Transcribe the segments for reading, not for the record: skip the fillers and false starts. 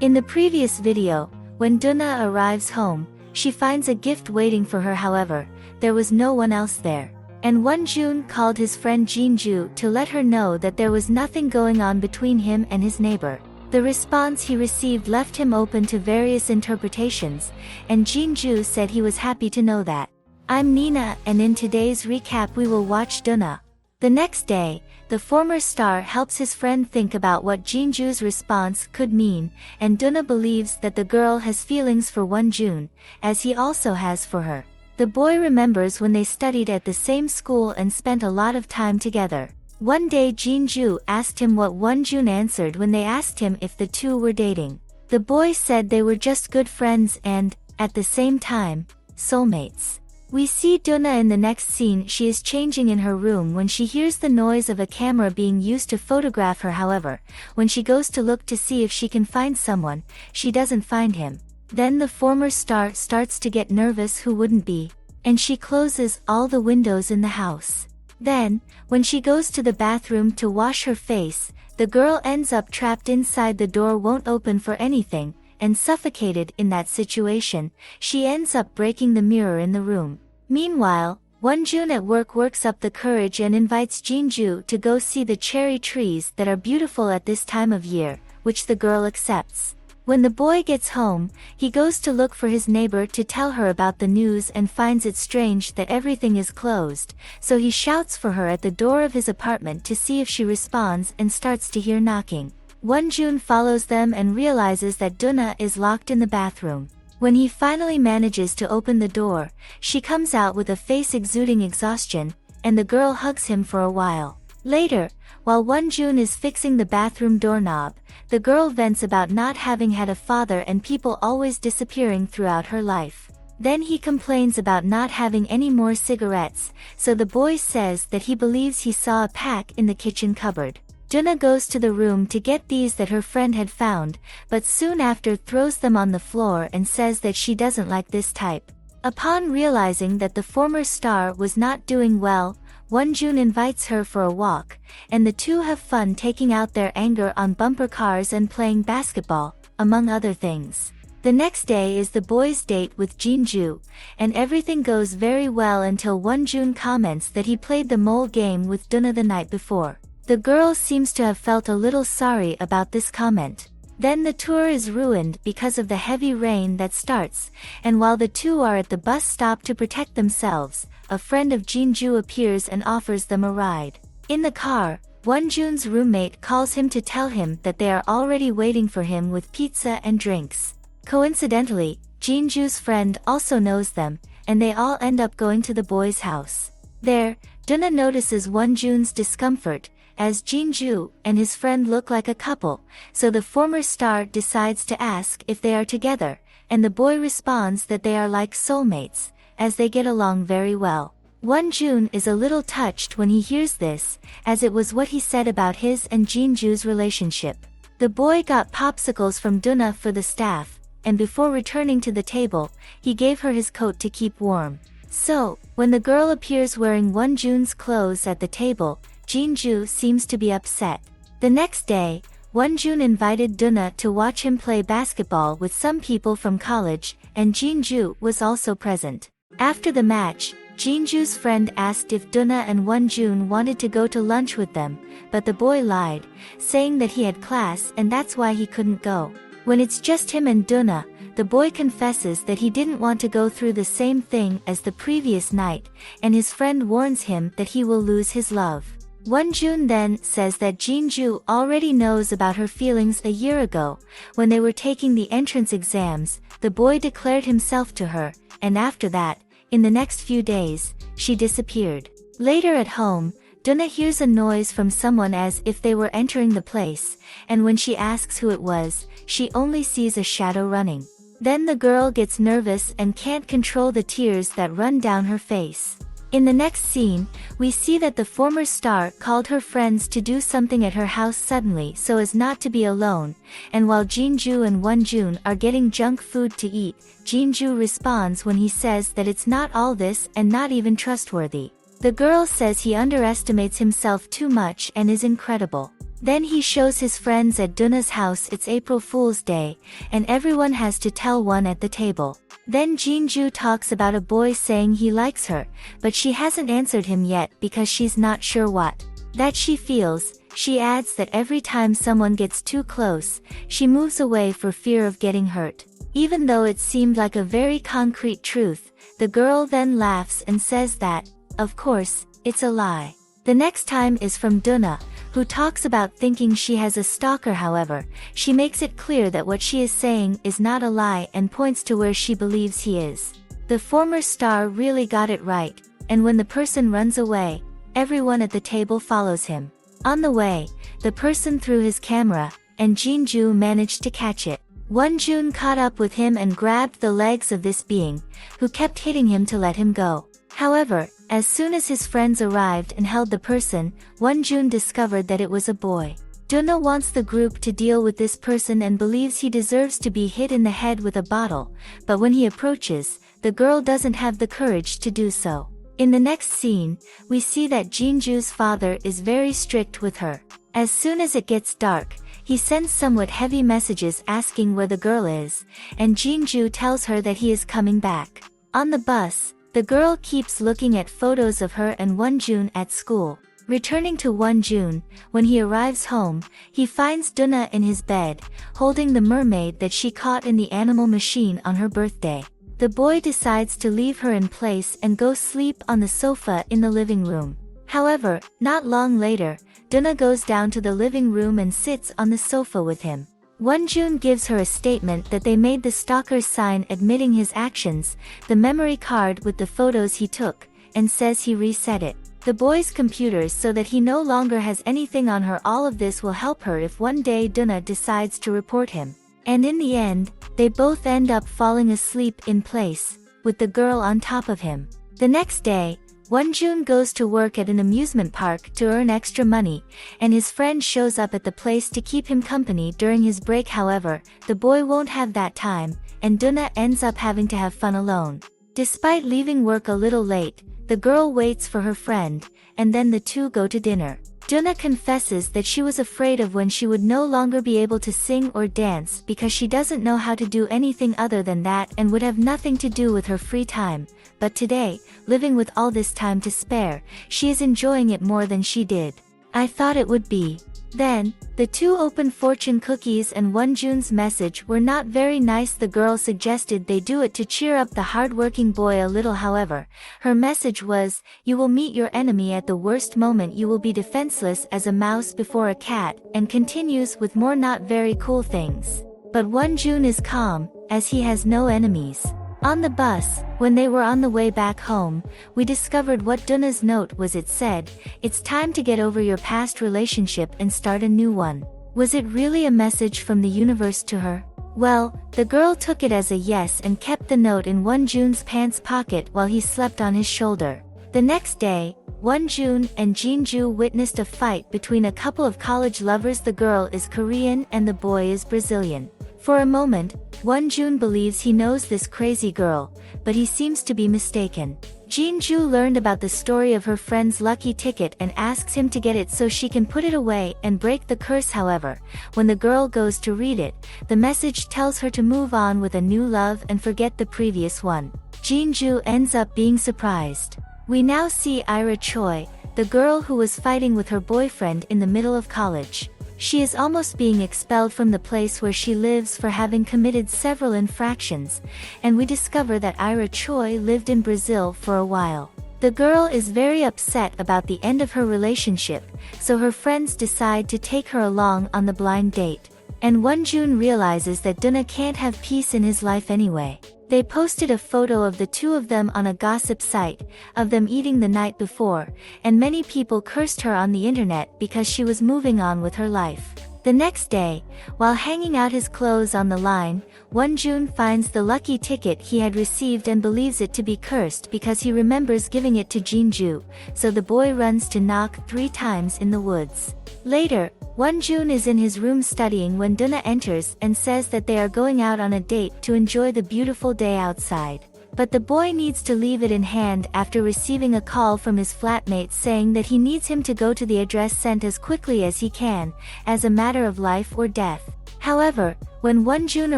In the previous video, when Duna arrives home, she finds a gift waiting for her. However, there was no one else there. And Wonjun called his friend Jinju to let her know that there was nothing going on between him and his neighbor. The response he received left him open to various interpretations, and Jinju said he was happy to know that. I'm Nina, and in today's recap we will watch Duna. The next day, the former star helps his friend think about what Jinju's response could mean, and Duna believes that the girl has feelings for Wonjun, as he also has for her. The boy remembers when they studied at the same school and spent a lot of time together. One day Jinju asked him what Wonjun answered when they asked him if the two were dating. The boy said they were just good friends and, at the same time, soulmates. We see Duna in the next scene. She is changing in her room when she hears the noise of a camera being used to photograph her. However, when she goes to look to see if she can find someone, she doesn't find him. Then the former star starts to get nervous. Who wouldn't be? And she closes all the windows in the house. Then, when she goes to the bathroom to wash her face, the girl ends up trapped inside. The door won't open for anything, and suffocated. In that situation, she ends up breaking the mirror in the room. Meanwhile, Wonjun at work works up the courage and invites Jinju to go see the cherry trees that are beautiful at this time of year, which the girl accepts. When the boy gets home, he goes to look for his neighbor to tell her about the news and finds it strange that everything is closed, so he shouts for her at the door of his apartment to see if she responds and starts to hear knocking. Wonjun follows them and realizes that Duna is locked in the bathroom. When he finally manages to open the door, she comes out with a face exuding exhaustion, and the girl hugs him for a while. Later, while Wonjun is fixing the bathroom doorknob, the girl vents about not having had a father and people always disappearing throughout her life. Then he complains about not having any more cigarettes, so the boy says that he believes he saw a pack in the kitchen cupboard. Duna goes to the room to get these that her friend had found, but soon after throws them on the floor and says that she doesn't like this type. Upon realizing that the former star was not doing well, Wonjun invites her for a walk, and the two have fun taking out their anger on bumper cars and playing basketball, among other things. The next day is the boys' date with Jinju, and everything goes very well until Wonjun comments that he played the mole game with Duna the night before. The girl seems to have felt a little sorry about this comment. Then the tour is ruined because of the heavy rain that starts, and while the two are at the bus stop to protect themselves, a friend of Jinju appears and offers them a ride. In the car, Wonjun's roommate calls him to tell him that they are already waiting for him with pizza and drinks. Coincidentally, Jinju's friend also knows them, and they all end up going to the boys' house. There, Duna notices Wonjun's discomfort, as Jinju and his friend look like a couple, so the former star decides to ask if they are together, and the boy responds that they are like soulmates, as they get along very well. Wonjun is a little touched when he hears this, as it was what he said about his and Jinju's relationship. The boy got popsicles from Duna for the staff, and before returning to the table, he gave her his coat to keep warm. So, when the girl appears wearing Wonjun's clothes at the table, Jinju seems to be upset. The next day, Wonjun invited Duna to watch him play basketball with some people from college, and Jinju was also present. After the match, Jinju's friend asked if Duna and Wonjun wanted to go to lunch with them, but the boy lied, saying that he had class and that's why he couldn't go. When it's just him and Duna, the boy confesses that he didn't want to go through the same thing as the previous night, and his friend warns him that he will lose his love. Wonjun then says that Jinju already knows about her feelings a year ago. When they were taking the entrance exams, the boy declared himself to her, and after that, in the next few days, she disappeared. Later at home, Duna hears a noise from someone as if they were entering the place, and when she asks who it was, she only sees a shadow running. Then the girl gets nervous and can't control the tears that run down her face. In the next scene, we see that the former star called her friends to do something at her house suddenly so as not to be alone, and while Jinju and Wonjun are getting junk food to eat, Jinju responds when he says that it's not all this and not even trustworthy. The girl says he underestimates himself too much and is incredible. Then he shows his friends at Duna's house it's April Fool's Day, and everyone has to tell one at the table. Then Jinju talks about a boy saying he likes her, but she hasn't answered him yet because she's not sure what that she feels. She adds that every time someone gets too close, she moves away for fear of getting hurt. Even though it seemed like a very concrete truth, the girl then laughs and says that, of course, it's a lie. The next time is from Duna, who talks about thinking she has a stalker. However, she makes it clear that what she is saying is not a lie and points to where she believes he is. The former star really got it right, and when the person runs away, everyone at the table follows him. On the way, the person threw his camera, and Jinju managed to catch it. Wonjun caught up with him and grabbed the legs of this being, who kept hitting him to let him go. However, as soon as his friends arrived and held the person, Wonjun discovered that it was a boy. Duna wants the group to deal with this person and believes he deserves to be hit in the head with a bottle, but when he approaches, the girl doesn't have the courage to do so. In the next scene, we see that Jinju's father is very strict with her. As soon as it gets dark, he sends somewhat heavy messages asking where the girl is, and Jinju tells her that he is coming back. On the bus, the girl keeps looking at photos of her and Wonjun at school. Returning to Wonjun, when he arrives home, he finds Duna in his bed, holding the mermaid that she caught in the animal machine on her birthday. The boy decides to leave her in place and go sleep on the sofa in the living room. However, not long later, Duna goes down to the living room and sits on the sofa with him. Wonjun gives her a statement that they made the stalker's sign admitting his actions, the memory card with the photos he took, and says he reset it. The boy's computers so that he no longer has anything on her. All of this will help her if one day Duna decides to report him. And in the end, they both end up falling asleep in place, with the girl on top of him. The next day, Wonjun goes to work at an amusement park to earn extra money, and his friend shows up at the place to keep him company during his break. However, the boy won't have that time, and Duna ends up having to have fun alone. Despite leaving work a little late, the girl waits for her friend, and then the two go to dinner. Duna confesses that she was afraid of when she would no longer be able to sing or dance because she doesn't know how to do anything other than that and would have nothing to do with her free time. But today, living with all this time to spare, she is enjoying it more than she did. I thought it would be. Then, the two open fortune cookies and Wonjun's message were not very nice. The girl suggested they do it to cheer up the hardworking boy a little. However, her message was, you will meet your enemy at the worst moment. You will be defenseless as a mouse before a cat, and continues with more not very cool things. But Wonjun is calm, as he has no enemies. On the bus, when they were on the way back home, we discovered what Duna's note was. It said, it's time to get over your past relationship and start a new one. Was it really a message from the universe to her? Well, the girl took it as a yes and kept the note in Wonjun's pants pocket while he slept on his shoulder. The next day, Wonjun and Jinju witnessed a fight between a couple of college lovers. The girl is Korean and the boy is Brazilian. For a moment, Wonjun believes he knows this crazy girl, but he seems to be mistaken. Jinju learned about the story of her friend's lucky ticket and asks him to get it so she can put it away and break the curse. However, when the girl goes to read it, the message tells her to move on with a new love and forget the previous one. Jinju ends up being surprised. We now see Ira Choi, the girl who was fighting with her boyfriend in the middle of college. She is almost being expelled from the place where she lives for having committed several infractions, and we discover that Ira Choi lived in Brazil for a while. The girl is very upset about the end of her relationship, so her friends decide to take her along on the blind date. And Wonjun realizes that Duna can't have peace in his life anyway. They posted a photo of the two of them on a gossip site, of them eating the night before, and many people cursed her on the internet because she was moving on with her life. The next day, while hanging out his clothes on the line, Wonjun finds the lucky ticket he had received and believes it to be cursed because he remembers giving it to Jinju, so the boy runs to knock 3 times in the woods. Later, Wonjun is in his room studying when Duna enters and says that they are going out on a date to enjoy the beautiful day outside. but the boy needs to leave it in hand after receiving a call from his flatmate saying that he needs him to go to the address sent as quickly as he can, as a matter of life or death. However, when Wonjun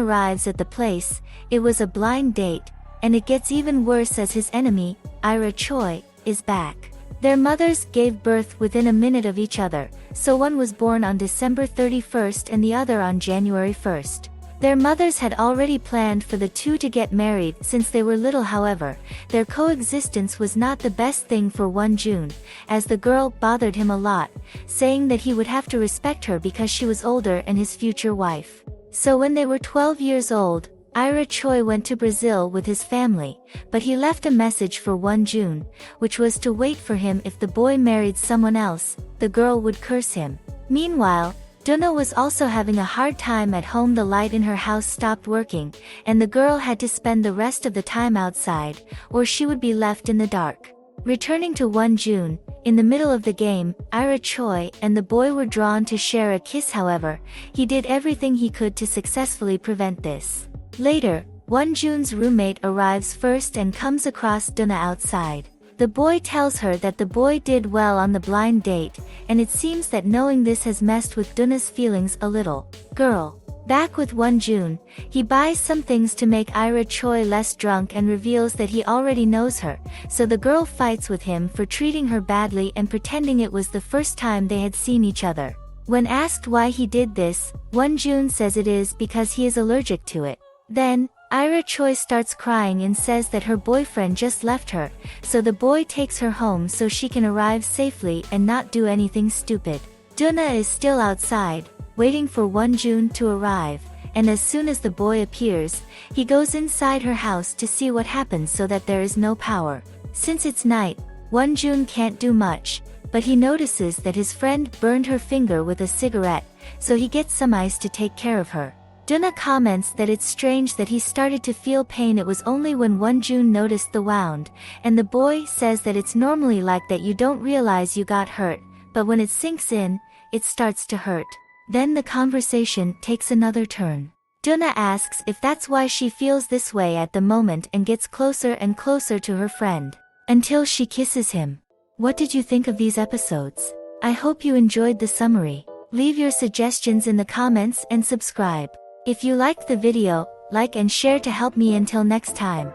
arrives at the place, it was a blind date, and it gets even worse as his enemy, Ira Choi, is back. Their mothers gave birth within a minute of each other, so one was born on December 31st and the other on January 1st. Their mothers had already planned for the two to get married since they were little. However, their coexistence was not the best thing for Wonjun, as the girl bothered him a lot, saying that he would have to respect her because she was older and his future wife. So when they were 12 years old, Ira Choi went to Brazil with his family, but he left a message for Wonjun, which was to wait for him. If the boy married someone else, the girl would curse him. Meanwhile, Duna was also having a hard time at home. The light in her house stopped working, and the girl had to spend the rest of the time outside, or she would be left in the dark. Returning to Wonjun, in the middle of the game, Ira Choi and the boy were drawn to share a kiss. However, he did everything he could to successfully prevent this. Later, Wonjun's roommate arrives first and comes across Duna outside. The boy tells her that the boy did well on the blind date, and it seems that knowing this has messed with Duna's feelings a little. Back with Wonjun, he buys some things to make Ira Choi less drunk and reveals that he already knows her, so the girl fights with him for treating her badly and pretending it was the first time they had seen each other. When asked why he did this, Wonjun says it is because he is allergic to it. Then, Ira Choi starts crying and says that her boyfriend just left her, so the boy takes her home so she can arrive safely and not do anything stupid. Duna is still outside, waiting for Wonjun to arrive, and as soon as the boy appears, he goes inside her house to see what happens so that there is no power. Since it's night, Wonjun can't do much, but he notices that his friend burned her finger with a cigarette, so he gets some ice to take care of her. Duna comments that it's strange that he started to feel pain. It was only when Wonjun noticed the wound, and the boy says that it's normally like that. You don't realize you got hurt, but when it sinks in, it starts to hurt. Then the conversation takes another turn. Duna asks if that's why she feels this way at the moment and gets closer and closer to her friend, until she kisses him. What did you think of these episodes? I hope you enjoyed the summary. Leave your suggestions in the comments and subscribe. If you liked the video, like and share to help me. Until next time.